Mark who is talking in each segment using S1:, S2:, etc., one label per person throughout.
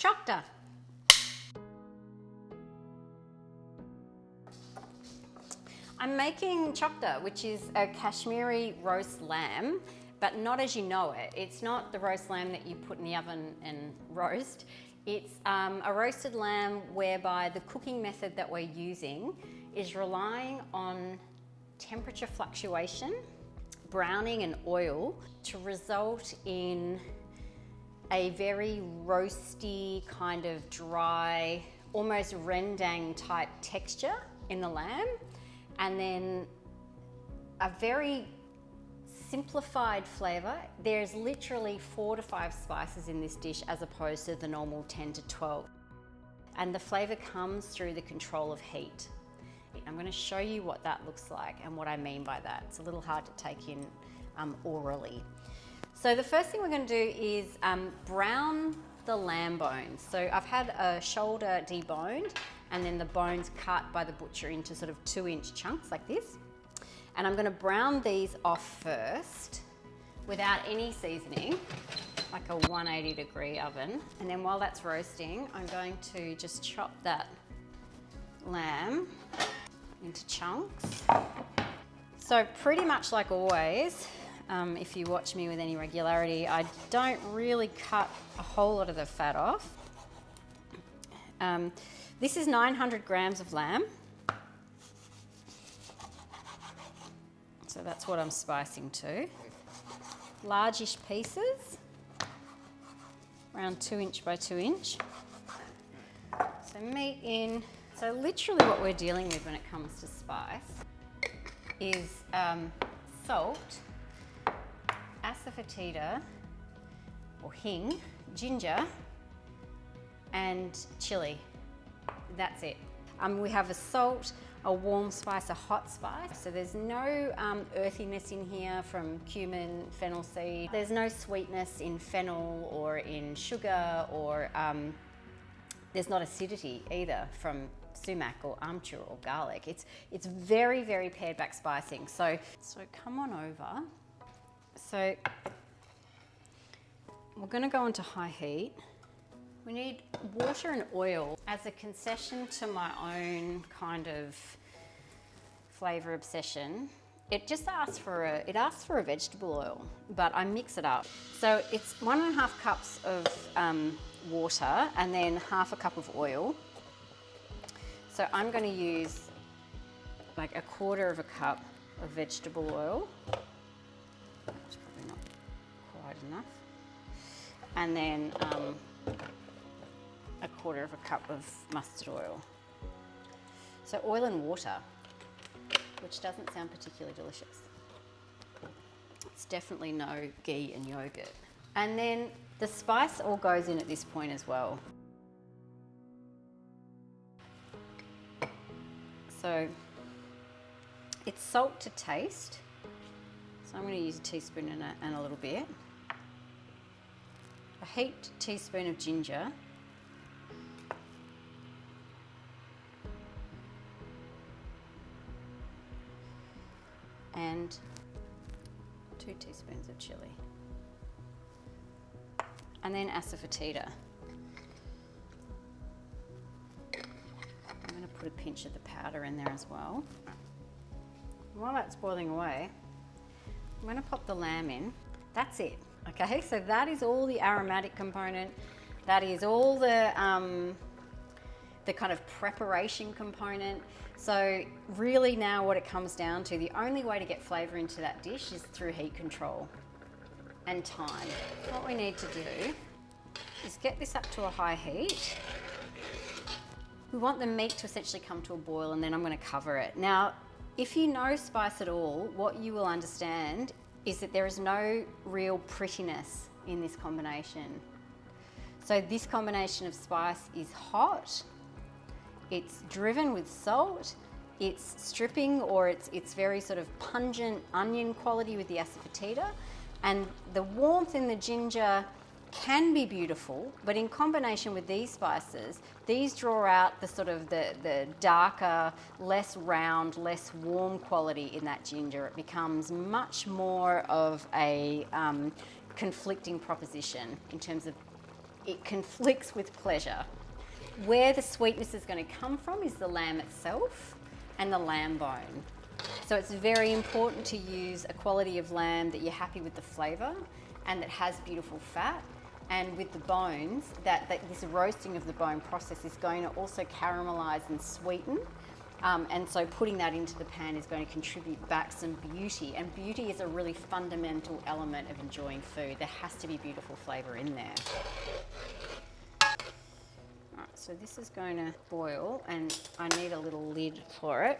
S1: Chokhta. I'm making chokhta, which is a Kashmiri roast lamb, but not as you know it. It's not the roast lamb that you put in the oven and roast. It's a roasted lamb whereby the cooking method that we're using is relying on temperature fluctuation, browning and oil to result in a very roasty, kind of dry, almost rendang type texture in the lamb, and then a very simplified flavour. There's literally 4 to 5 spices in this dish as opposed to the normal 10 to 12. And the flavour comes through the control of heat. I'm going to show you what that looks like and what I mean by that. It's a little hard to take in orally. So the first thing we're going to do is brown the lamb bones. So I've had a shoulder deboned and then the bones cut by the butcher into sort of 2-inch chunks like this. And I'm going to brown these off first without any seasoning, like a 180-degree oven. And then while that's roasting, I'm going to just chop that lamb into chunks. So pretty much like always, if you watch me with any regularity, I don't really cut a whole lot of the fat off. This is 900 grams of lamb. So that's what I'm spicing to. Largish pieces, around 2-inch by 2-inch. So meat in. So literally what we're dealing with when it comes to spice is salt, asafoetida or hing, ginger, and chilli. That's it. We have a salt, a warm spice, a hot spice. So there's no earthiness in here from cumin, fennel seed. There's no sweetness in fennel or in sugar, or there's not acidity either from sumac or amchur or garlic. It's very, very pared back spicing. So come on over. So we're going to go into high heat. We need water and oil as a concession to my own kind of flavour obsession. It just asks for a vegetable oil, but I mix it up. So it's 1.5 cups of water and then 1/2 cup of oil. So I'm going to use like 1/4 cup of vegetable oil. That's probably not quite enough. And then 1/4 cup of mustard oil. So oil and water, which doesn't sound particularly delicious. It's definitely no ghee and yogurt. And then the spice all goes in at this point as well. So it's salt to taste. So I'm going to use a teaspoon and a little bit. A heaped teaspoon of ginger. And 2 teaspoons of chilli. And then asafoetida. I'm going to put a pinch of the powder in there as well. While that's boiling away, I'm going to pop the lamb in. That's it. Okay, so that is all the aromatic component. That is all the kind of preparation component. So really now what it comes down to, the only way to get flavour into that dish is through heat control and time. What we need to do is get this up to a high heat. We want the meat to essentially come to a boil, and then I'm going to cover it. Now, if you know spice at all, what you will understand is that there is no real prettiness in this combination. So this combination of spice is hot, it's driven with salt, it's stripping, or it's very sort of pungent onion quality with the asafoetida, and the warmth in the ginger can be beautiful, but in combination with these spices, these draw out the sort of the darker, less round, less warm quality in that ginger. It becomes much more of a conflicting proposition in terms of it conflicts with pleasure. Where the sweetness is going to come from is the lamb itself and the lamb bone. So it's very important to use a quality of lamb that you're happy with the flavour and that has beautiful fat. And with the bones, that this roasting of the bone process is going to also caramelise and sweeten. And so putting that into the pan is going to contribute back some beauty. And beauty is a really fundamental element of enjoying food. There has to be beautiful flavour in there. Alright, so this is going to boil and I need a little lid for it.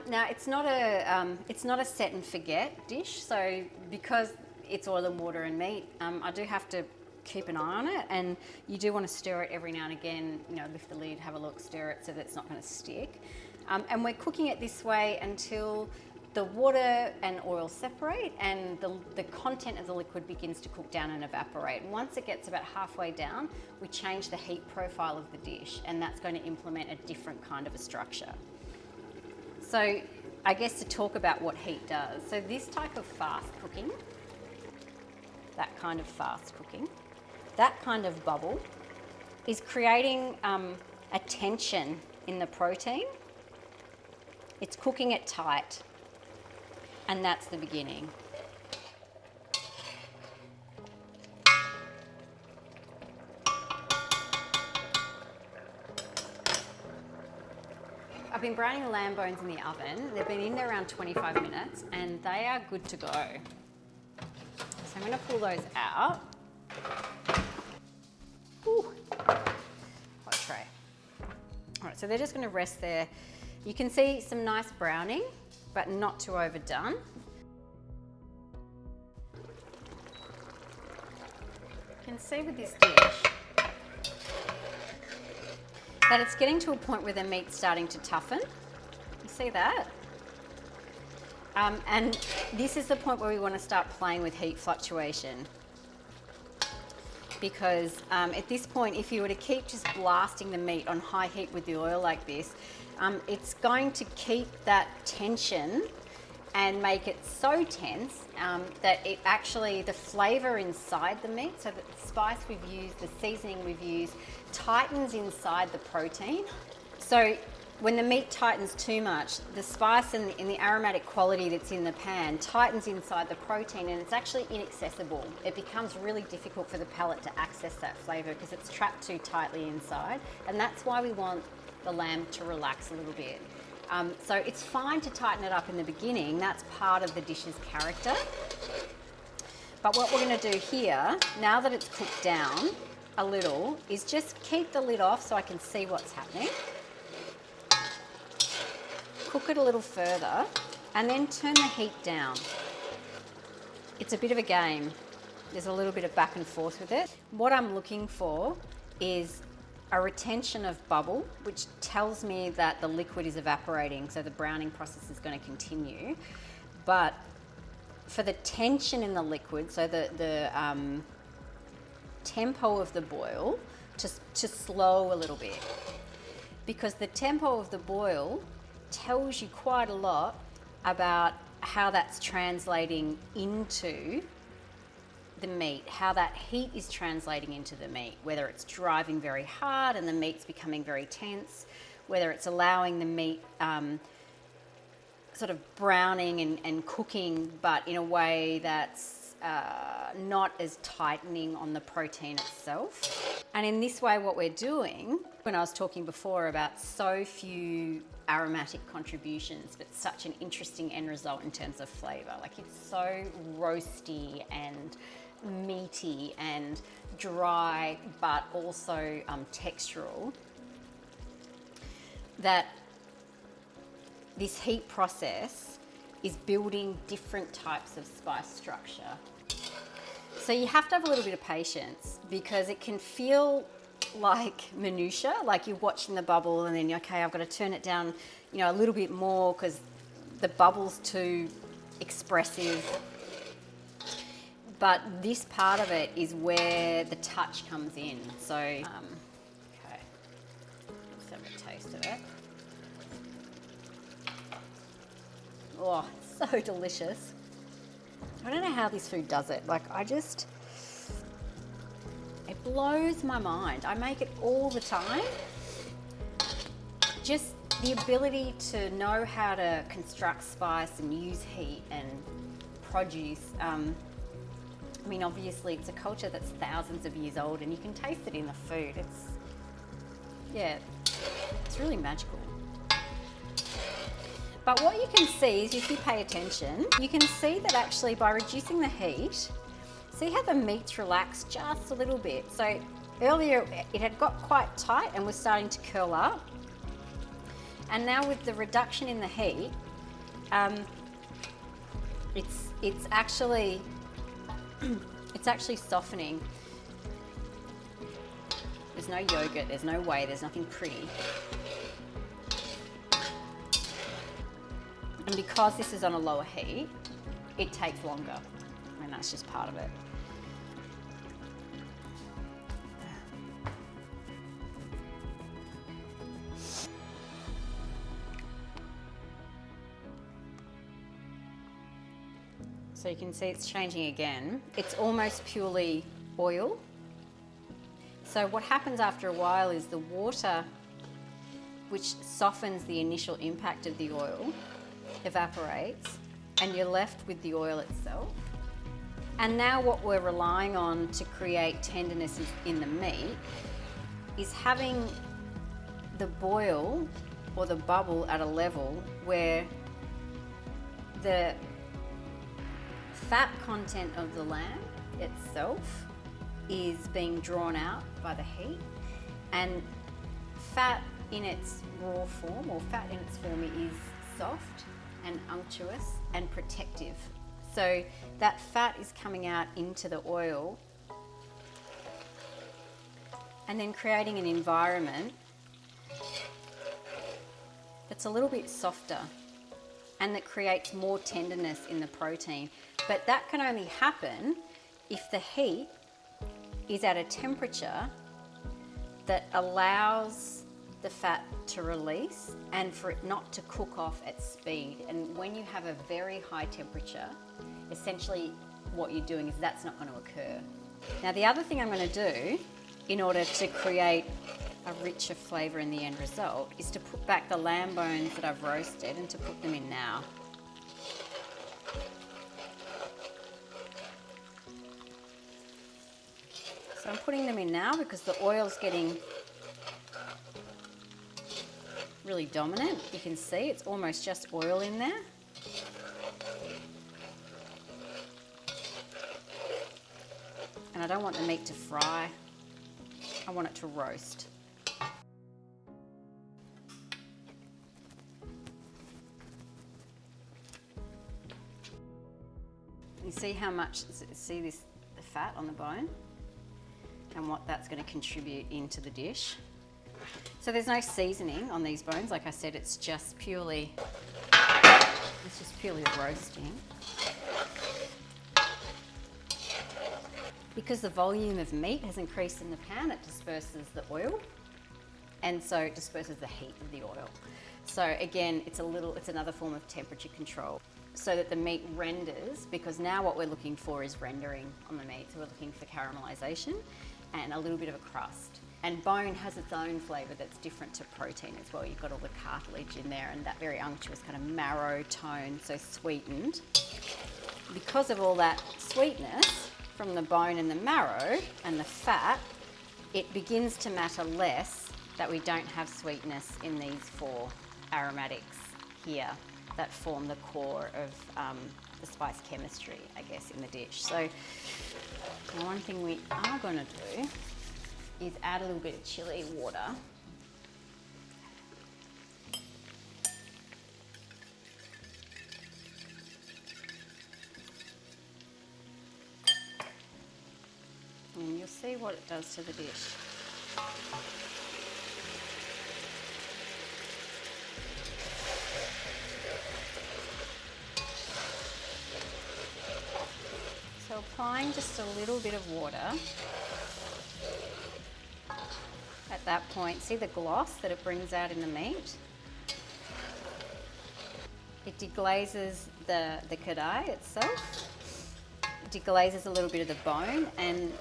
S1: Now it's not a set and forget dish, so because it's oil and water and meat, I do have to keep an eye on it, and you do want to stir it every now and again. You know, lift the lid, have a look, stir it so that it's not going to stick. And we're cooking it this way until the water and oil separate and the content of the liquid begins to cook down and evaporate. And once it gets about halfway down, we change the heat profile of the dish, and that's going to implement a different kind of a structure. So I guess to talk about what heat does. So this type of fast cooking, that kind of fast cooking, that kind of bubble is creating a tension in the protein. It's cooking it tight, and that's the beginning. I've been browning the lamb bones in the oven. They've been in there around 25 minutes and they are good to go. So I'm going to pull those out. Ooh. Hot tray. All right, so they're just going to rest there. You can see some nice browning, but not too overdone. You can see with this dish that it's getting to a point where the meat's starting to toughen. You see that? And this is the point where we want to start playing with heat fluctuation. Because at this point, if you were to keep just blasting the meat on high heat with the oil like this, it's going to keep that tension and make it so tense that it actually, the flavour inside the meat, so that the spice we've used, the seasoning we've used, tightens inside the protein. So when the meat tightens too much, the spice and the aromatic quality that's in the pan tightens inside the protein, and it's actually inaccessible. It becomes really difficult for the palate to access that flavour because it's trapped too tightly inside, and that's why we want the lamb to relax a little bit. So it's fine to tighten it up in the beginning. That's part of the dish's character. But what we're going to do here, now that it's cooked down a little, is just keep the lid off so I can see what's happening. Cook it a little further and then turn the heat down. It's a bit of a game. There's a little bit of back and forth with it. What I'm looking for is a retention of bubble, which tells me that the liquid is evaporating, so the browning process is going to continue. But for the tension in the liquid, so the tempo of the boil, to slow a little bit. Because the tempo of the boil tells you quite a lot about how that's translating into the meat, how that heat is translating into the meat, whether it's driving very hard and the meat's becoming very tense, whether it's allowing the meat sort of browning and cooking, but in a way that's not as tightening on the protein itself. And in this way, what we're doing, when I was talking before about so few aromatic contributions, but such an interesting end result in terms of flavour, like it's so roasty and meaty and dry, but also textural, that this heat process is building different types of spice structure. So you have to have a little bit of patience, because it can feel like minutia, like you're watching the bubble and then, okay, I've got to turn it down, you know, a little bit more because the bubble's too expressive. But this part of it is where the touch comes in. So, okay, let's have a taste of it. Oh, it's so delicious. I don't know how this food does it. Like, It blows my mind. I make it all the time. Just the ability to know how to construct spice and use heat and produce. I mean, obviously it's a culture that's thousands of years old and you can taste it in the food. It's really magical. But what you can see is, if you pay attention, you can see that actually by reducing the heat, see how the meat's relaxed just a little bit. So earlier it had got quite tight and was starting to curl up. And now with the reduction in the heat, it's actually softening. There's no yogurt, there's no whey, there's nothing pretty. And because this is on a lower heat, it takes longer. And that's just part of it. So you can see it's changing again. It's almost purely oil. So what happens after a while is the water, which softens the initial impact of the oil, evaporates, and you're left with the oil itself. And now what we're relying on to create tenderness in the meat is having the boil or the bubble at a level where the fat content of the lamb itself is being drawn out by the heat, and fat in its raw form, or fat in its form, is soft and unctuous and protective. So that fat is coming out into the oil and then creating an environment that's a little bit softer and that creates more tenderness in the protein. But that can only happen if the heat is at a temperature that allows the fat to release and for it not to cook off at speed. And when you have a very high temperature, essentially what you're doing is that's not going to occur. Now the other thing I'm going to do in order to create a richer flavour in the end result is to put back the lamb bones that I've roasted and to put them in now. So I'm putting them in now because the oil's getting really dominant. You can see it's almost just oil in there. And I don't want the meat to fry, I want it to roast. You see how much, see this, the fat on the bone and what that's going to contribute into the dish. So there's no seasoning on these bones. Like I said, it's just purely roasting. Because the volume of meat has increased in the pan, it disperses the oil, and so it disperses the heat of the oil. So again, it's another form of temperature control so that the meat renders, because now what we're looking for is rendering on the meat. So we're looking for caramelization and a little bit of a crust. And bone has its own flavour that's different to protein as well. You've got all the cartilage in there and that very unctuous kind of marrow tone, so sweetened. Because of all that sweetness from the bone and the marrow and the fat, it begins to matter less that we don't have sweetness in these four aromatics here that form the core of the spice chemistry, I guess, in the dish. So now one thing we are going to do is add a little bit of chili water. And you'll see what it does to the dish. So applying just a little bit of water. At that point, see the gloss that it brings out in the meat? It deglazes the kadai itself. It deglazes a little bit of the bone, and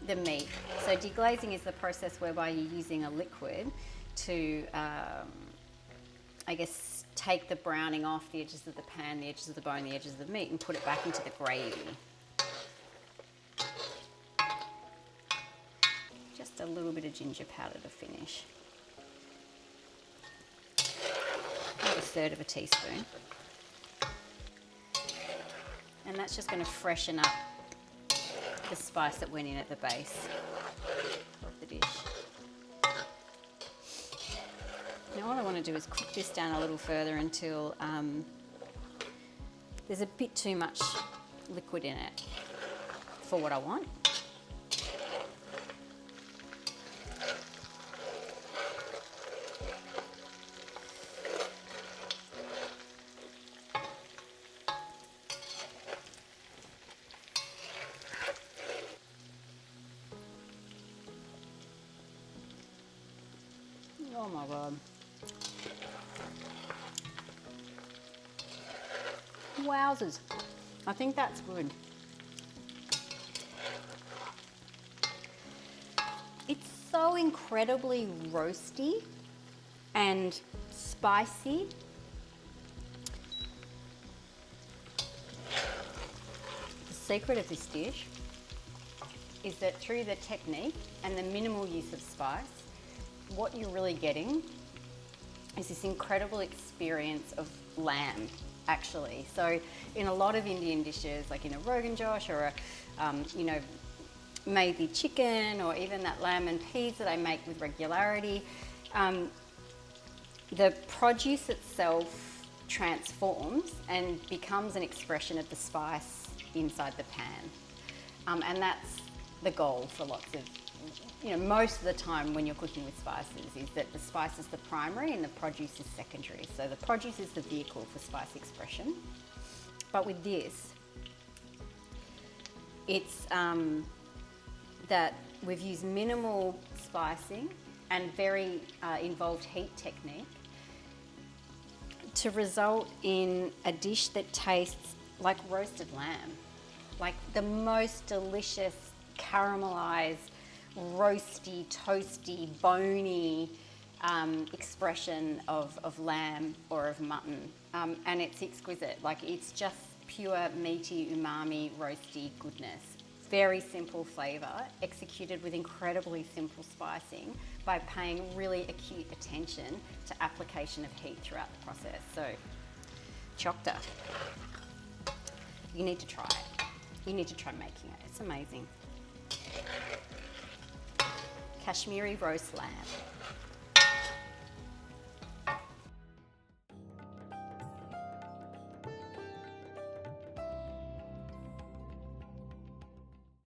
S1: the meat. So deglazing is the process whereby you're using a liquid to, I guess, take the browning off the edges of the pan, the edges of the bone, the edges of the meat, and put it back into the gravy. Just a little bit of ginger powder to finish. About 1/3 of a teaspoon. And that's just going to freshen up the spice that went in at the base of the dish. Now what I want to do is cook this down a little further until there's a bit too much liquid in it for what I want. Oh my God. Wowzers. I think that's good. It's so incredibly roasty and spicy. The secret of this dish is that through the technique and the minimal use of spice, what you're really getting is this incredible experience of lamb, actually. So in a lot of Indian dishes, like in a Rogan Josh or a, maybe chicken or even that lamb and peas that I make with regularity, the produce itself transforms and becomes an expression of the spice inside the pan. And that's the goal for lots of, most of the time when you're cooking with spices, is that the spice is the primary and the produce is secondary. So the produce is the vehicle for spice expression. But with this, it's that we've used minimal spicing and very involved heat technique to result in a dish that tastes like roasted lamb, like the most delicious caramelized, roasty, toasty, bony expression of lamb or of mutton. And it's exquisite. Like, it's just pure meaty, umami, roasty goodness. Very simple flavour, executed with incredibly simple spicing by paying really acute attention to application of heat throughout the process. So, Chokhta. You need to try it. You need to try making it. It's amazing. Kashmiri roast lamb.